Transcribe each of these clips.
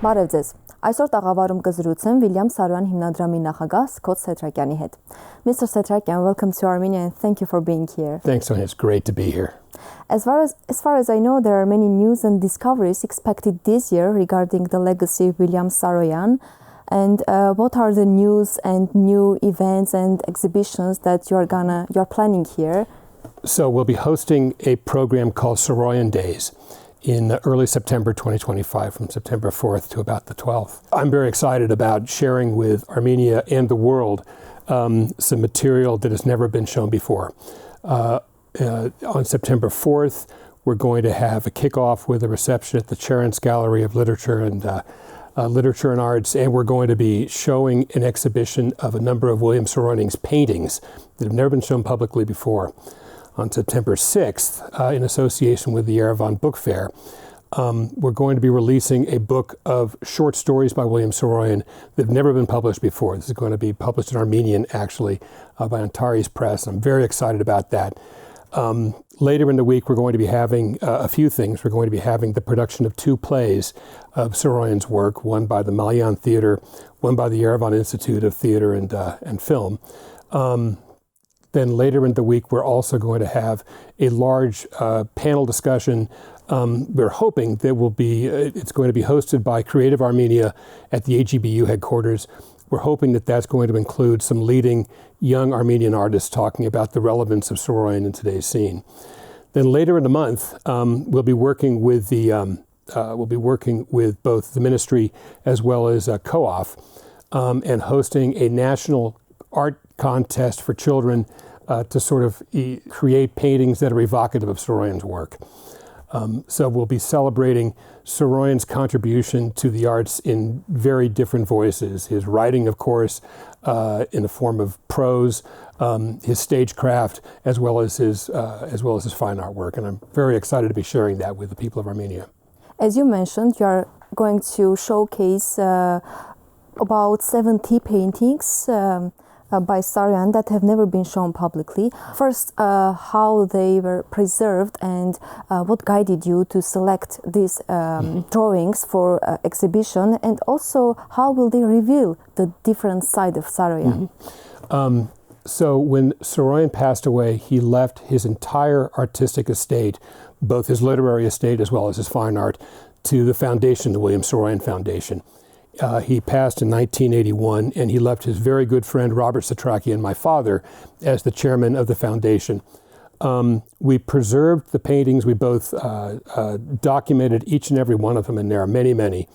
Բարև ձեզ։ Այսօր տաղավարում կզրուցեմ Վիլյամ Սարոյան հիմնադրամի նախագահ Scott Setrakiani հետ. Mr. Setrakian, welcome to Armenia and thank you for being here. Thanks, Sonia. It's great to be here. As far as I know, there are many news and discoveries expected this year regarding the legacy of William Saroyan. And what are the news and new events and exhibitions that you're planning here? So we'll be hosting a program called Saroyan Days in early September 2025, from September 4th to about the 12th. I'm very excited about sharing with Armenia and the world some material that has never been shown before. On September 4th, we're going to have a kickoff with a reception at the Cherence Gallery of Literature and Arts, and we're going to be showing an exhibition of a number of William Saroyan's paintings that have never been shown publicly before. On September 6th, in association with the Yerevan Book Fair, we're going to be releasing a book of short stories by William Saroyan that have never been published before. This is going to be published in Armenian, actually, by Antares Press. I'm very excited about that. Later in the week, we're going to be having a few things. We're going to be having the production of two plays of Saroyan's work, one by the Malyan Theater, one by the Yerevan Institute of Theater and Film. Then later in the week, we're also going to have a large panel discussion. We're hoping that it's going to be hosted by Creative Armenia at the AGBU headquarters. We're hoping that that's going to include some leading young Armenian artists talking about the relevance of Saroyan in today's scene. Then later in the month, we'll be working with both the ministry as well as COAF and hosting a national art contest for children to sort of create paintings that are evocative of Saroyan's work. So we'll be celebrating Saroyan's contribution to the arts in very different voices. His writing, of course, in the form of prose, his stagecraft, as well as his fine artwork. And I'm very excited to be sharing that with the people of Armenia. As you mentioned, you are going to showcase about 70 paintings by Saroyan that have never been shown publicly. First, how they were preserved and what guided you to select these drawings for exhibition, and also how will they reveal the different side of Saroyan? So when Saroyan passed away, he left his entire artistic estate, both his literary estate as well as his fine art, to the foundation, the William Saroyan Foundation. He passed in 1981, and he left his very good friend, Robert Setrakian, my father, as the chairman of the foundation. We preserved the paintings. We both documented each and every one of them, and there are many, many.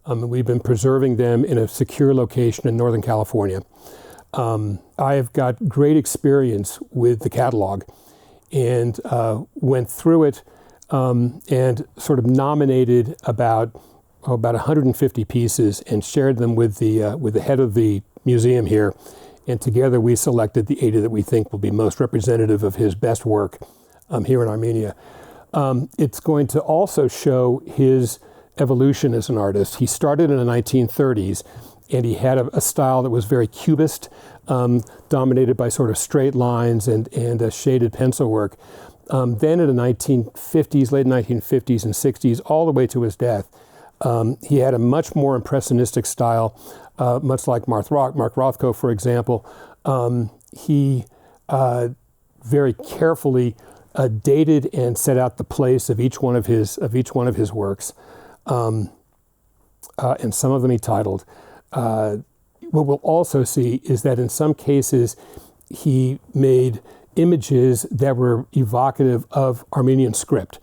We've been preserving them in a secure location in Northern California. I have got great experience with the catalog and went through it and sort of nominated about 150 pieces and shared them with the head of the museum here. And together we selected the 80 that we think will be most representative of his best work here in Armenia. It's going to also show his evolution as an artist. He started in the 1930s, and he had a style that was very cubist, dominated by sort of straight lines and shaded pencil work. Then in the 1950s, late 1950s and 60s, all the way to his death, he had a much more impressionistic style, much like Mark Rothko, for example. He very carefully dated and set out the place of each one of his works, and some of them he titled. What we'll also see is that in some cases he made images that were evocative of Armenian script.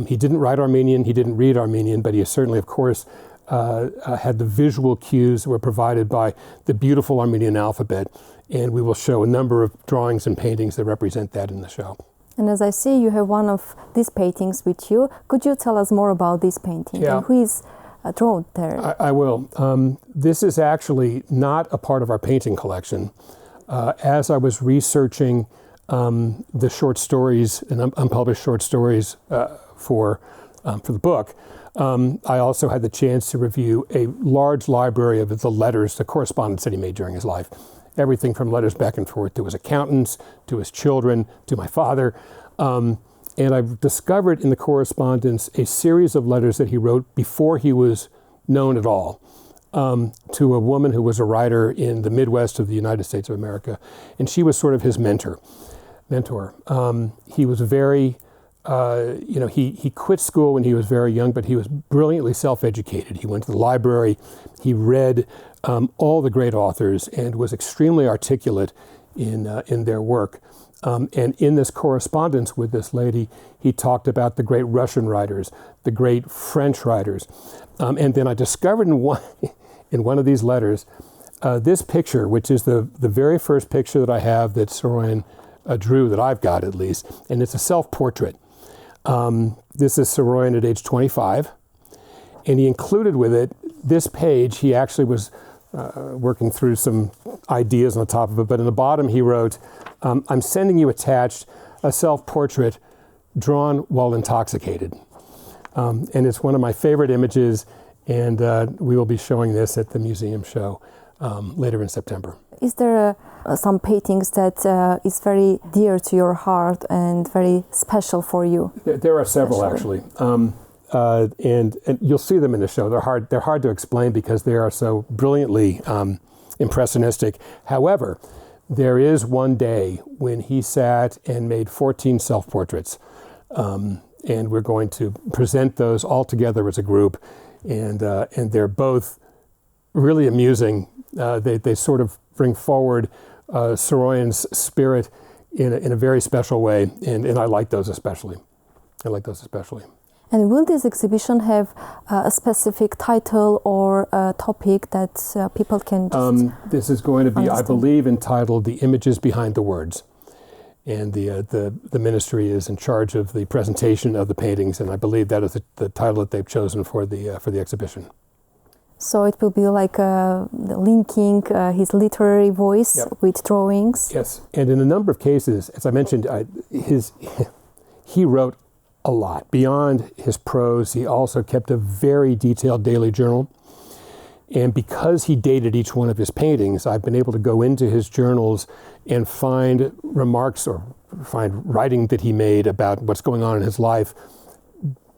He didn't write Armenian, he didn't read Armenian, but he certainly, of course, had the visual cues that were provided by the beautiful Armenian alphabet. And we will show a number of drawings and paintings that represent that in the show. And as I see, you have one of these paintings with you. Could you tell us more about this painting? Yeah. And who is drawn there? I will. This is actually not a part of our painting collection. As I was researching the short stories and unpublished short stories for the book, I also had the chance to review a large library of the letters, the correspondence that he made during his life. Everything from letters back and forth to his accountants, to his children, to my father. And I've discovered in the correspondence a series of letters that he wrote before he was known at all, to a woman who was a writer in the Midwest of the United States of America. And she was sort of his mentor. He was very, he quit school when he was very young, but he was brilliantly self-educated. He went to the library, he read all the great authors, and was extremely articulate in their work. And in this correspondence with this lady, he talked about the great Russian writers, the great French writers. And then I discovered in one of these letters, this picture, which is the very first picture that I have that Saroyan drew, that I've got at least, and it's a self-portrait. This is Saroyan at age 25, and he included with it this page. He actually was working through some ideas on the top of it, but in the bottom he wrote, I'm sending you attached a self-portrait drawn while intoxicated. And it's one of my favorite images, and we will be showing this at the museum show later in September. Is there some paintings that is very dear to your heart and very special for you? There are several, actually. And you'll see them in the show. They're hard to explain because they are so brilliantly impressionistic. However, there is one day when he sat and made 14 self-portraits. And we're going to present those all together as a group. And they're both really amusing. They sort of bring forward Saroyan's spirit in a very special way. And I like those especially. And will this exhibition have a specific title or a topic that people can just This is going to be, understand? I believe, entitled "The Images Behind the Words," and the ministry is in charge of the presentation of the paintings, and I believe that is the title that they've chosen for the exhibition. So it will be like linking his literary voice with drawings. Yes, and in a number of cases, as I mentioned, he wrote a lot. Beyond his prose, he also kept a very detailed daily journal. And because he dated each one of his paintings, I've been able to go into his journals and find remarks or find writing that he made about what's going on in his life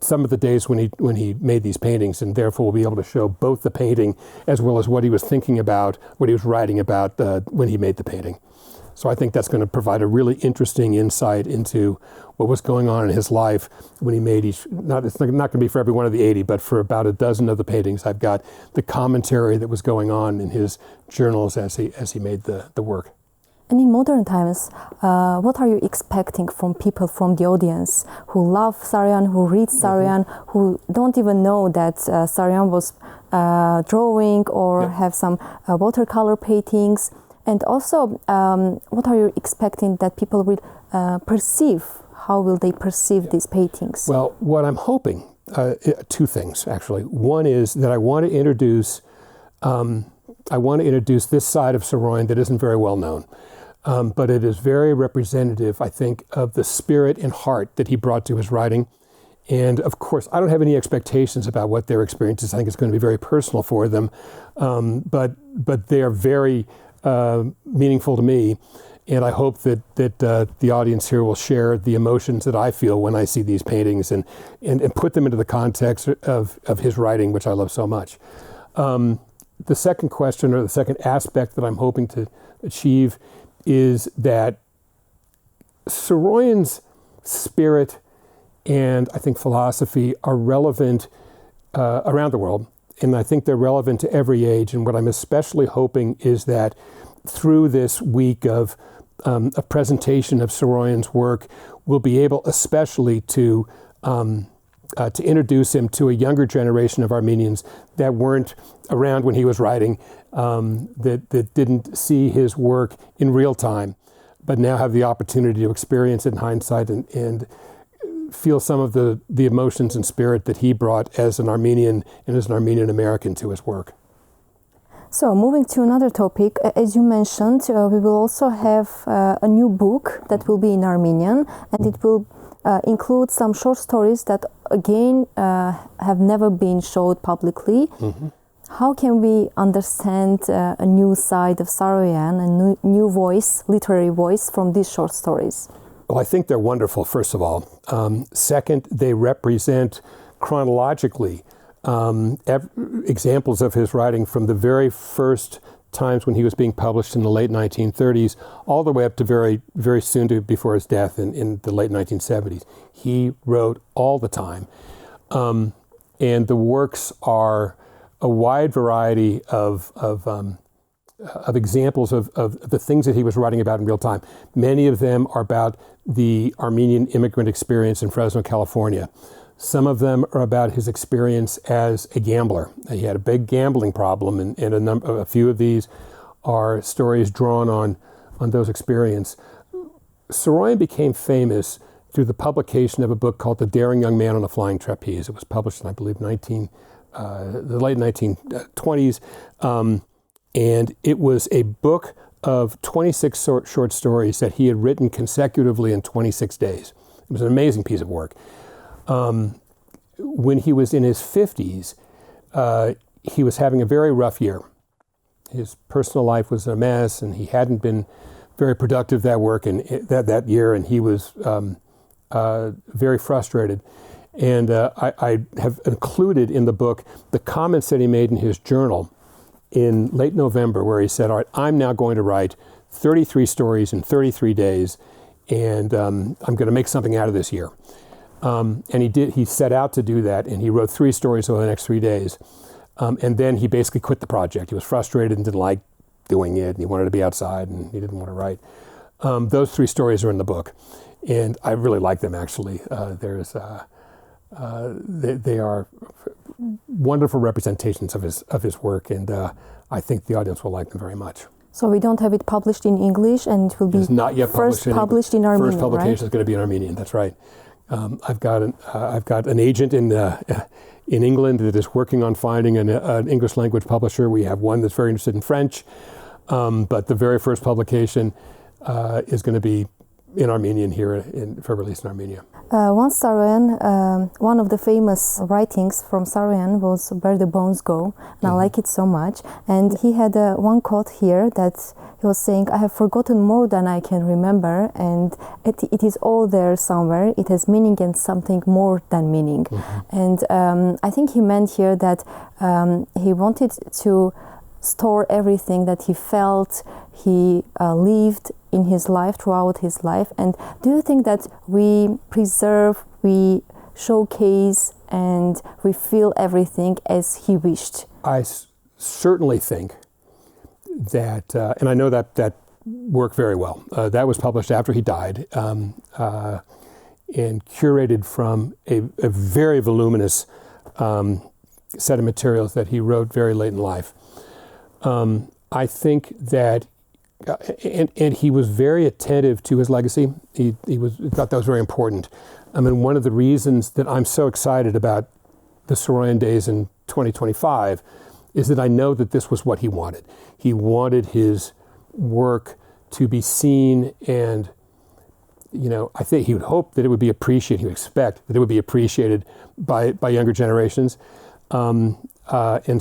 some of the days when he made these paintings, and therefore we'll be able to show both the painting as well as what he was thinking about, what he was writing about when he made the painting. So I think that's going to provide a really interesting insight into what was going on in his life when he made each. It's not going to be for every one of the 80, but for about a dozen of the paintings, I've got the commentary that was going on in his journals as he made the work. And in modern times, what are you expecting from people, from the audience who love Saroyan, who read Saroyan, who don't even know that Saroyan was drawing or have some watercolor paintings? And also, what are you expecting that people will perceive? How will they perceive these paintings? Well, what I'm hoping, two things actually. One is that I want to introduce this side of Saroyan that isn't very well known. But it is very representative, I think, of the spirit and heart that he brought to his writing. And of course, I don't have any expectations about what their experience is. I think it's going to be very personal for them. But they are very meaningful to me. And I hope that the audience here will share the emotions that I feel when I see these paintings and put them into the context of his writing, which I love so much. The second question, or the second aspect that I'm hoping to achieve, is that Saroyan's spirit and I think philosophy are relevant around the world, and I think they're relevant to every age. And what I'm especially hoping is that through this week of a presentation of Saroyan's work, we'll be able especially to introduce him to a younger generation of Armenians that weren't around when he was writing, that didn't see his work in real time, but now have the opportunity to experience it in hindsight and feel some of the emotions and spirit that he brought as an Armenian and as an Armenian American to his work. So moving to another topic, as you mentioned, we will also have a new book that will be in Armenian, and it will include some short stories that again have never been showed publicly. Mm-hmm. How can we understand a new side of Saroyan, a new voice, literary voice from these short stories? Well, I think they're wonderful, first of all. Second, they represent chronologically examples of his writing from the very first times when he was being published in the late 1930s, all the way up to very, very soon before his death in the late 1970s. He wrote all the time. And the works are a wide variety of examples of the things that he was writing about in real time. Many of them are about the Armenian immigrant experience in Fresno, California. Some of them are about his experience as a gambler. He had a big gambling problem, and a few of these are stories drawn on those experiences. Saroyan became famous through the publication of a book called The Daring Young Man on a Flying Trapeze. It was published in, I believe, the late 1920s. And it was a book of 26 short stories that he had written consecutively in 26 days. It was an amazing piece of work. When he was in his 50s, he was having a very rough year. His personal life was a mess, and he hadn't been very productive that year, and he was very frustrated. And I have included in the book the comments that he made in his journal in late November, where he said, all right, I'm now going to write 33 stories in 33 days, and I'm going to make something out of this year. And he set out to do that, and he wrote 3 stories over the next 3 days. And then he basically quit the project. He was frustrated and didn't like doing it, and he wanted to be outside, and he didn't want to write. Those 3 stories are in the book, and I really like them, actually. They are wonderful representations of his work, and I think the audience will like them very much. So we don't have it published in English, and it will be it's not yet published in Armenian. First publication is going to be in Armenian. That's right. I've got an agent in England that is working on finding an English language publisher. We have one that's very interested in French, but the very first publication is going to be in Armenian here for release in Armenia. Once Saroyan, one of the famous writings from Saroyan was Where the Bones Go, and I like it so much. And he had one quote here that he was saying, I have forgotten more than I can remember, and it is all there somewhere. It has meaning and something more than meaning. And I think he meant here that he wanted to store everything that he felt, he lived in his life, throughout his life. And do you think that we preserve, we showcase, and we feel everything as he wished? I certainly think that, and I know that work very well. That was published after he died, and curated from a very voluminous set of materials that he wrote very late in life. I think that, and he was very attentive to his legacy. He thought that was very important. I mean, one of the reasons that I'm so excited about the Saroyan Days in 2025 is that I know that this was what he wanted. He wanted his work to be seen, and I think he would hope that it would be appreciated. He would expect that it would be appreciated by younger generations. And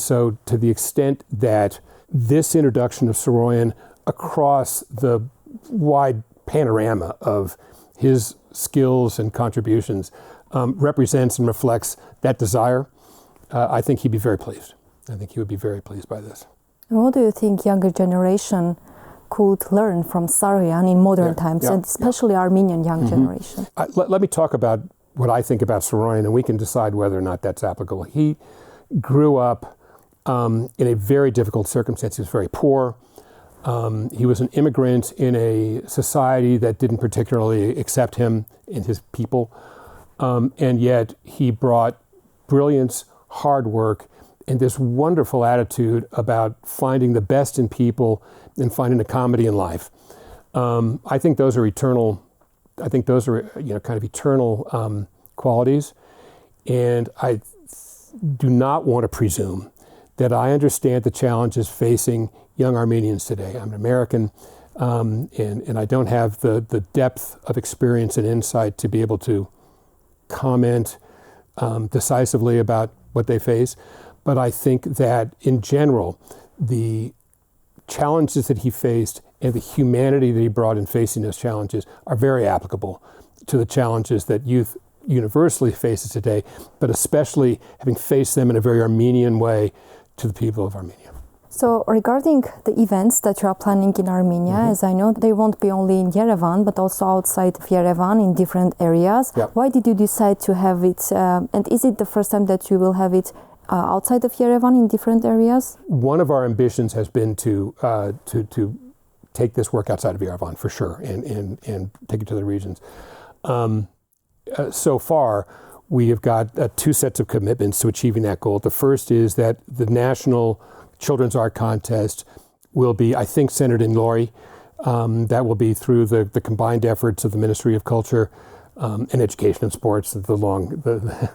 so, to the extent that this introduction of Saroyan across the wide panorama of his skills and contributions represents and reflects that desire, I think he'd be very pleased. I think he would be very pleased by this. And what do you think younger generation could learn from Saroyan in modern times, and especially Armenian young generation? Let me talk about what I think about Saroyan, and we can decide whether or not that's applicable. He grew up in a very difficult circumstance. He was very poor. He was an immigrant in a society that didn't particularly accept him and his people. And yet he brought brilliance, hard work, and this wonderful attitude about finding the best in people and finding a comedy in life. I think those are eternal. I think those are kind of eternal qualities. And I do not want to presume that I understand the challenges facing young Armenians today. I'm an American, and I don't have the depth of experience and insight to be able to comment decisively about what they face. But I think that in general, the challenges that he faced and the humanity that he brought in facing those challenges are very applicable to the challenges that youth universally faces today, but especially having faced them in a very Armenian way to the people of Armenia. So regarding the events that you are planning in Armenia, as I know, they won't be only in Yerevan, but also outside of Yerevan in different areas. Yep. Why did you decide to have it, and is it the first time that you will have it outside of Yerevan in different areas? One of our ambitions has been to take this work outside of Yerevan for sure, and take it to the regions. So far, we have got 2 sets of commitments to achieving that goal. The first is that the National Children's Art Contest will be, I think, centered in Lori. That will be through the combined efforts of the Ministry of Culture and Education and Sports, the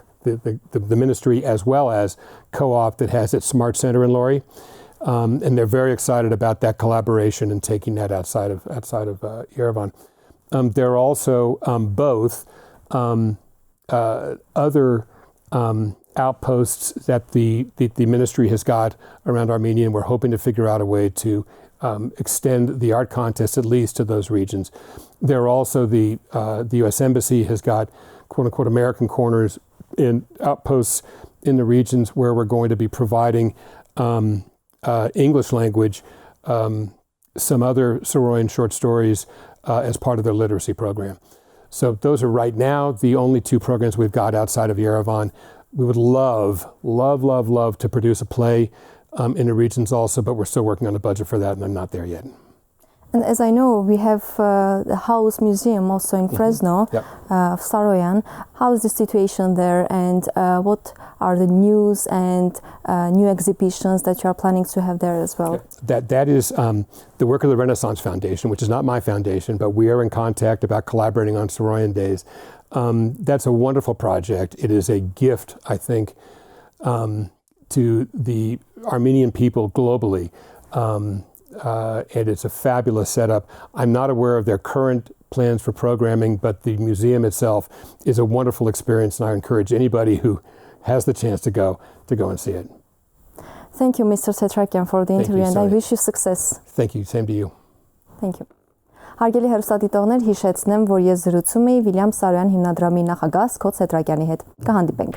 ministry, as well as Co-op that has its Smart Center in Lori. And they're very excited about that collaboration and taking that outside of Yerevan. There are also both other outposts that the ministry has got around Armenia, and we're hoping to figure out a way to extend the art contest at least to those regions. There are also the U.S. Embassy has got quote-unquote American corners in outposts in the regions where we're going to be providing English language, some other Saroyan short stories as part of their literacy program. So those are right now the only 2 programs we've got outside of Yerevan. We would love to produce a play in the regions also, but we're still working on a budget for that, and I'm not there yet. And as I know, we have the House Museum also in Fresno, of Saroyan. How is the situation there, and what are the news and new exhibitions that you are planning to have there as well? That is the work of the Renaissance Foundation, which is not my foundation, but we are in contact about collaborating on Saroyan Days. That's a wonderful project. It is a gift, I think, to the Armenian people globally. And it's a fabulous setup. I'm not aware of their current plans for programming, but the museum itself is a wonderful experience, and I encourage anybody who has the chance to go and see it. Thank you, Mr. Setrakian, for the interview, and I wish you success. Thank you. Same to you. Thank you. Հարգելի հեռուստադիտողներ, հիշեցնեմ, որ ես զրուցում էի Վիլյամ Սարոյան հիմնադրամի նախագահ Scott Setrakiani հետ։ Կհանդիպենք։